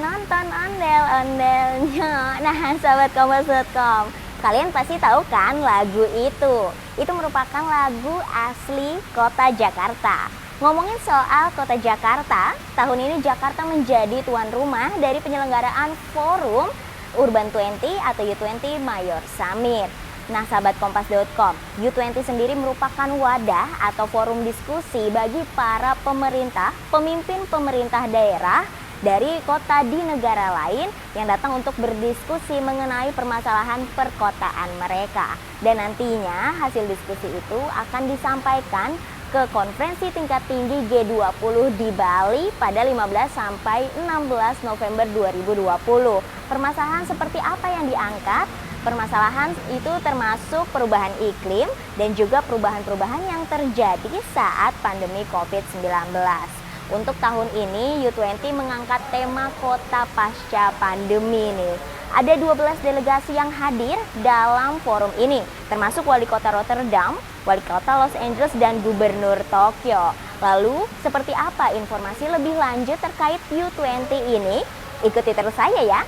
nonton ondel-ondelnya. Nah, sahabat kompas.com, kalian pasti tahu kan lagu itu? Itu merupakan lagu asli kota Jakarta. Ngomongin soal kota Jakarta, tahun ini Jakarta menjadi tuan rumah dari penyelenggaraan Forum Urban 20 atau U20 Mayor Summit. Nah, sahabat kompas.com, U20 sendiri merupakan wadah atau forum diskusi bagi para pemerintah, pemimpin pemerintah daerah dari kota di negara lain yang datang untuk berdiskusi mengenai permasalahan perkotaan mereka. Dan nantinya hasil diskusi itu akan disampaikan ke konferensi tingkat tinggi G20 di Bali pada 15 sampai 16 November 2020. Permasalahan seperti apa yang diangkat? Permasalahan itu termasuk perubahan iklim dan juga perubahan-perubahan yang terjadi saat pandemi COVID-19. Untuk tahun ini U20 mengangkat tema kota pasca pandemi nih. Ada 12 delegasi yang hadir dalam forum ini, termasuk Wali Kota Rotterdam, Wali Kota Los Angeles, dan Gubernur Tokyo. Lalu, seperti apa informasi lebih lanjut terkait U20 ini? Ikuti terus saya ya.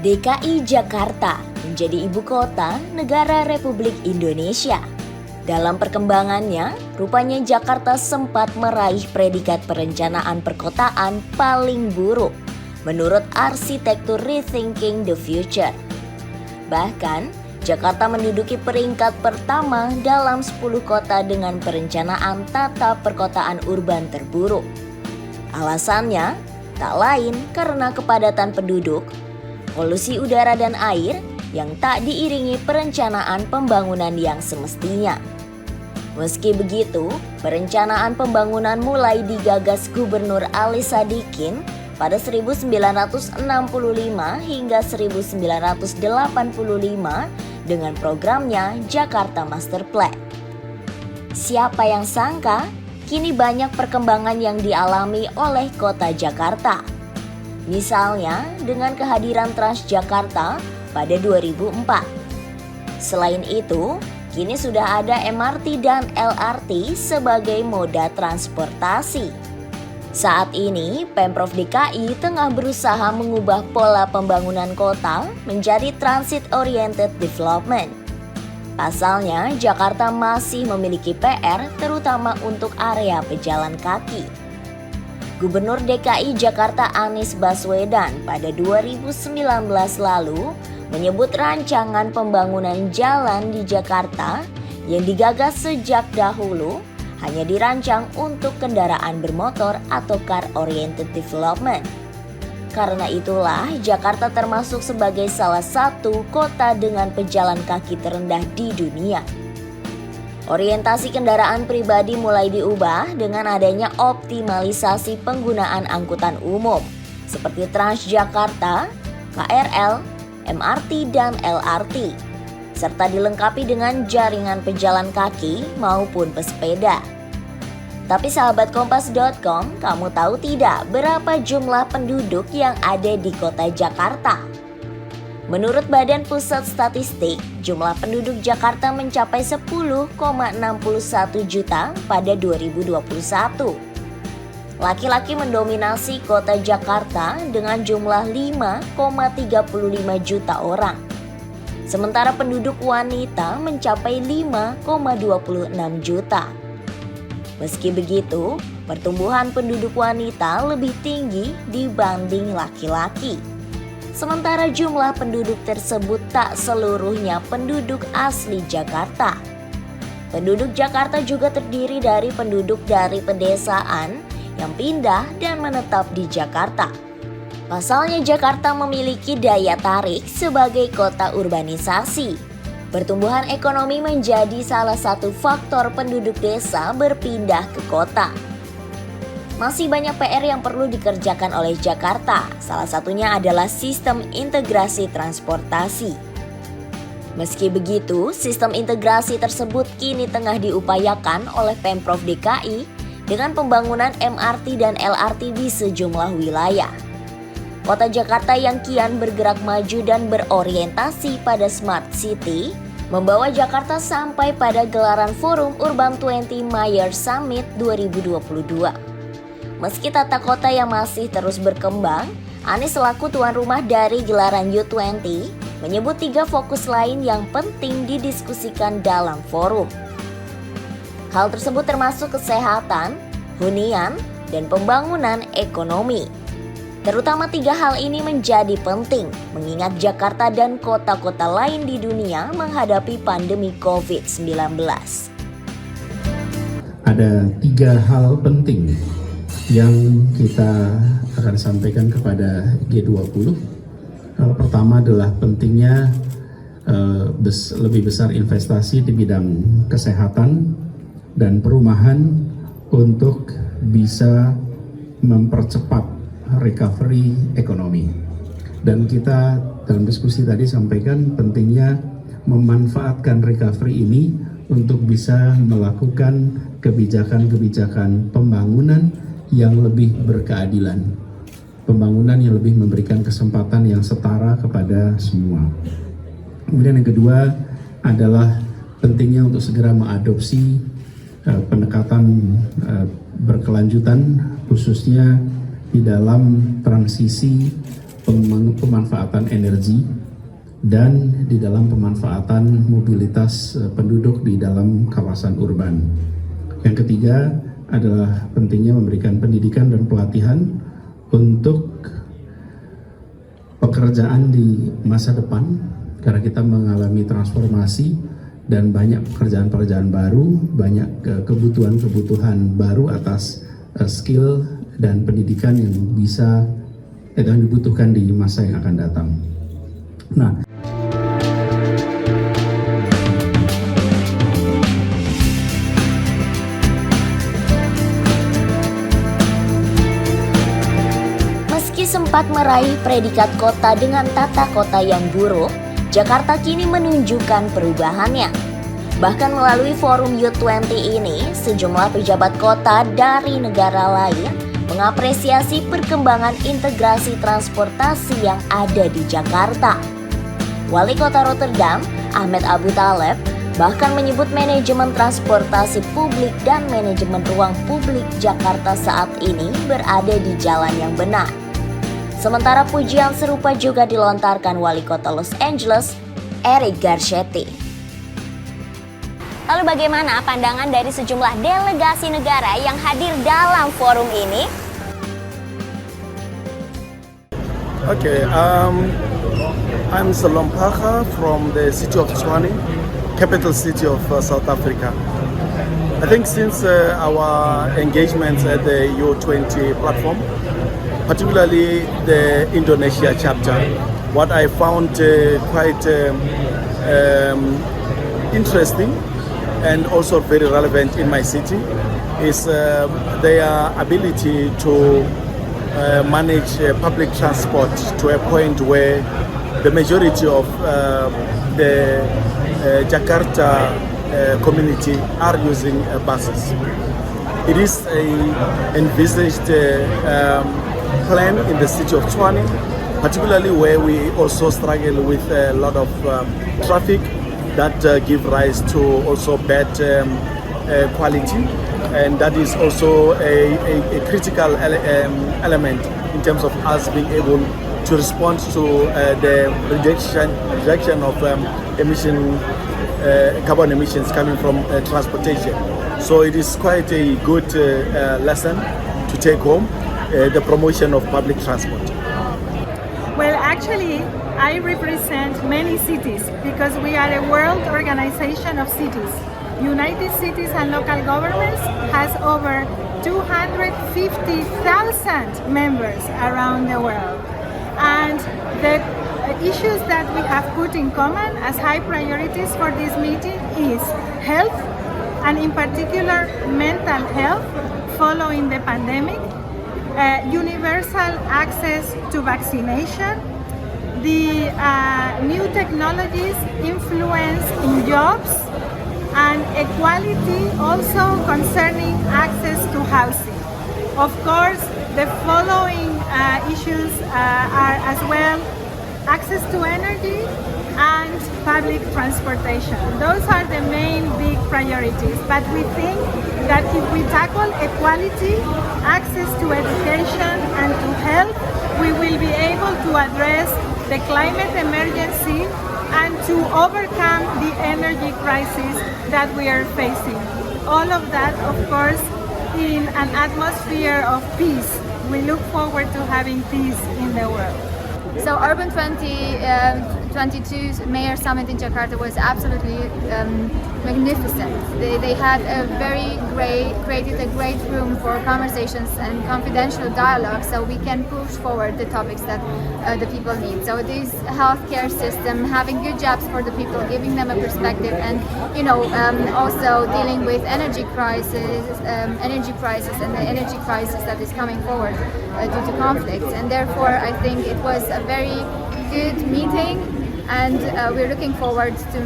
DKI Jakarta menjadi ibu kota negara Republik Indonesia. Dalam perkembangannya, rupanya Jakarta sempat meraih predikat perencanaan perkotaan paling buruk menurut arsitektur Rethinking the Future. Bahkan, Jakarta menduduki peringkat pertama dalam 10 kota dengan perencanaan tata perkotaan urban terburuk. Alasannya tak lain karena kepadatan penduduk, polusi udara dan air yang tak diiringi perencanaan pembangunan yang semestinya. Meski begitu, perencanaan pembangunan mulai digagas Gubernur Ali Sadikin pada 1965 hingga 1985 dengan programnya Jakarta Master Plan. Siapa yang sangka, kini banyak perkembangan yang dialami oleh kota Jakarta. Misalnya dengan kehadiran Transjakarta pada 2004. Selain itu, kini sudah ada MRT dan LRT sebagai moda transportasi. Saat ini, Pemprov DKI tengah berusaha mengubah pola pembangunan kota menjadi transit-oriented development. Pasalnya, Jakarta masih memiliki PR terutama untuk area pejalan kaki. Gubernur DKI Jakarta Anies Baswedan pada 2019 lalu menyebut rancangan pembangunan jalan di Jakarta yang digagas sejak dahulu hanya dirancang untuk kendaraan bermotor atau car-oriented development. Karena itulah Jakarta termasuk sebagai salah satu kota dengan pejalan kaki terendah di dunia. Orientasi kendaraan pribadi mulai diubah dengan adanya optimalisasi penggunaan angkutan umum seperti Transjakarta, KRL, MRT, dan LRT, serta dilengkapi dengan jaringan pejalan kaki maupun pesepeda. Tapi sahabat kompas.com, kamu tahu tidak berapa jumlah penduduk yang ada di kota Jakarta? Menurut Badan Pusat Statistik, jumlah penduduk Jakarta mencapai 10,61 juta pada 2021. Laki-laki mendominasi kota Jakarta dengan jumlah 5,35 juta orang. Sementara penduduk wanita mencapai 5,26 juta. Meski begitu, pertumbuhan penduduk wanita lebih tinggi dibanding laki-laki. Sementara jumlah penduduk tersebut tak seluruhnya penduduk asli Jakarta. Penduduk Jakarta juga terdiri dari penduduk dari pedesaan yang pindah dan menetap di Jakarta. Pasalnya Jakarta memiliki daya tarik sebagai kota urbanisasi. Pertumbuhan ekonomi menjadi salah satu faktor penduduk desa berpindah ke kota. Masih banyak PR yang perlu dikerjakan oleh Jakarta, salah satunya adalah sistem integrasi transportasi. Meski begitu, sistem integrasi tersebut kini tengah diupayakan oleh Pemprov DKI dengan pembangunan MRT dan LRT di sejumlah wilayah. Kota Jakarta yang kian bergerak maju dan berorientasi pada smart city membawa Jakarta sampai pada gelaran Forum Urban 20 Mayor Summit 2022. Meski tata kota yang masih terus berkembang, Anies selaku tuan rumah dari gelaran U20 menyebut 3 fokus lain yang penting didiskusikan dalam forum. Hal tersebut termasuk kesehatan, hunian, dan pembangunan ekonomi. Terutama 3 hal ini menjadi penting mengingat Jakarta dan kota-kota lain di dunia menghadapi pandemi COVID-19. Ada 3 hal penting yang kita akan sampaikan kepada G20. Hal pertama adalah pentingnya lebih besar investasi di bidang kesehatan dan perumahan untuk bisa mempercepat recovery ekonomi. Dan kita dalam diskusi tadi sampaikan pentingnya memanfaatkan recovery ini untuk bisa melakukan kebijakan-kebijakan pembangunan yang lebih berkeadilan. Pembangunan yang lebih memberikan kesempatan yang setara kepada semua. Kemudian yang kedua adalah pentingnya untuk segera mengadopsi pendekatan berkelanjutan khususnya di dalam transisi pemanfaatan energi dan di dalam pemanfaatan mobilitas penduduk di dalam kawasan urban. Yang ketiga adalah pentingnya memberikan pendidikan dan pelatihan untuk pekerjaan di masa depan karena kita mengalami transformasi dan banyak pekerjaan-pekerjaan baru, banyak kebutuhan-kebutuhan baru atas skill dan pendidikan yang bisa yang dibutuhkan di masa yang akan datang. Nah, meski sempat meraih predikat kota dengan tata kota yang buruk, Jakarta kini menunjukkan perubahannya. Bahkan melalui forum U20 ini, sejumlah pejabat kota dari negara lain mengapresiasi perkembangan integrasi transportasi yang ada di Jakarta. Wali Kota Rotterdam, Ahmed Abu Taleb, bahkan menyebut manajemen transportasi publik dan manajemen ruang publik Jakarta saat ini berada di jalan yang benar. Sementara pujian serupa juga dilontarkan Wali Kota Los Angeles, Eric Garcetti. Lalu bagaimana pandangan dari sejumlah delegasi negara yang hadir dalam forum ini? Okay, I'm Salom Pacha from the city of Tshwane, capital city of South Africa. I think since our engagement at the U20 platform, particularly the Indonesia chapter, what I found quite interesting and also very relevant in my city is their ability to manage public transport to a point where the majority of the Jakarta community are using buses. It is a envisaged plan in the city of Tshwane, particularly where we also struggle with a lot of traffic that give rise to also bad quality, and that is also a critical element in terms of us being able to respond to the reduction of carbon emissions coming from transportation. So it is quite a good lesson to take home, the promotion of public transport. Well, actually, I represent many cities because we are a world organization of cities. United Cities and Local Governments has over 250,000 members around the world. And the issues that we have put in common as high priorities for this meeting is health, and in particular mental health following the pandemic, universal access to vaccination, the new technologies influence in jobs, and equality also concerning access to housing. Of course, the following issues are as well access to energy, and public transportation. Those are the main big priorities. But we think that if we tackle equality, access to education and to health, we will be able to address the climate emergency and to overcome the energy crisis that we are facing. All of that, of course, in an atmosphere of peace. We look forward to having peace in the world. So Urban 2022's Mayor Summit in Jakarta was absolutely magnificent. They had created a great room for conversations and confidential dialogue, so we can push forward the topics that the people need. So this healthcare system, having good jobs for the people, giving them a perspective, and also dealing with energy prices and the energy crisis that is coming forward due to conflicts. And therefore, I think it was a very good meeting, and we're looking forward to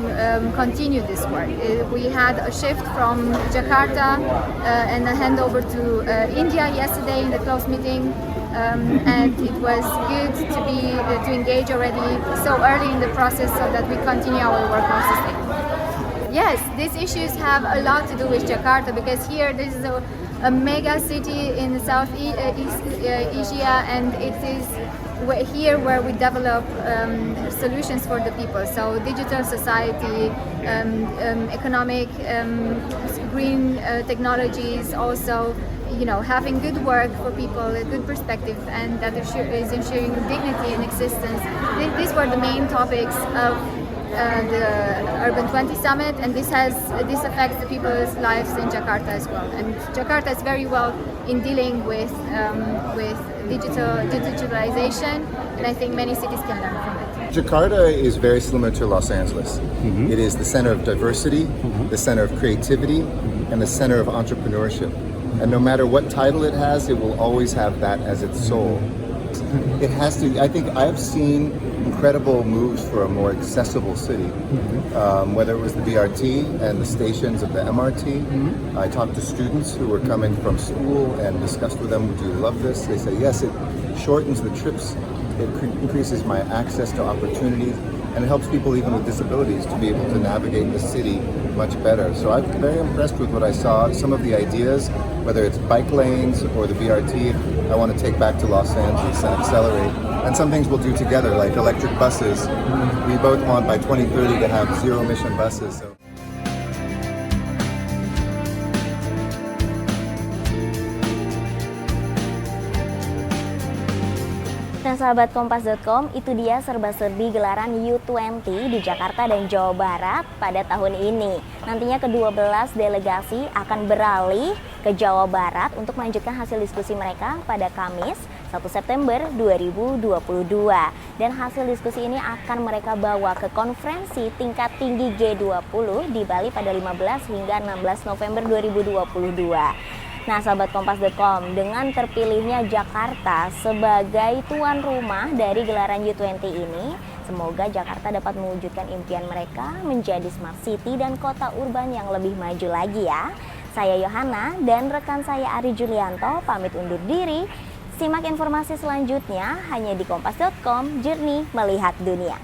continue this work. We had a shift from Jakarta and a handover to India yesterday in the closed meeting, and it was good to engage already so early in the process so that we continue our work more sustainably. Yes, these issues have a lot to do with Jakarta, because here this is a mega city in Southeast Asia, and it is here where we develop solutions for the people. So digital society, economic, green technologies, also having good work for people, a good perspective, and that is ensuring dignity in existence. These were the main topics of the Urban 20 Summit, and this affects the people's lives in Jakarta as well. And Jakarta is very well in dealing with digitalization, and I think many cities can learn from it. Jakarta is very similar to Los Angeles. It is the center of diversity, the center of creativity, and the center of entrepreneurship. And no matter what title it has, it will always have that as its soul. It has to, I think I've seen incredible moves for a more accessible city, whether it was the BRT and the stations of the MRT. I talked to students who were coming from school and discussed with them, would you love this? They say, yes, it shortens the trips, it increases my access to opportunities, and it helps people even with disabilities to be able to navigate the city much better. So I'm very impressed with what I saw. Some of the ideas, whether it's bike lanes or the BRT, I want to take back to Los Angeles and accelerate. And some things we'll do together, like electric buses. We both want by 2030 to have zero-emission buses. So. Nah sahabat Kompas.com, itu dia serba-serbi gelaran U20 di Jakarta dan Jawa Barat pada tahun ini. Nantinya ke-12 delegasi akan beralih ke Jawa Barat untuk melanjutkan hasil diskusi mereka pada Kamis 1 September 2022. Dan hasil diskusi ini akan mereka bawa ke konferensi tingkat tinggi G20 di Bali pada 15 hingga 16 November 2022. Nah sahabat Kompas.com, dengan terpilihnya Jakarta sebagai tuan rumah dari gelaran U20 ini, semoga Jakarta dapat mewujudkan impian mereka menjadi smart city dan kota urban yang lebih maju lagi ya. Saya Yohana dan rekan saya Ari Julianto pamit undur diri. Simak informasi selanjutnya hanya di Kompas.com, Jernih Melihat Dunia.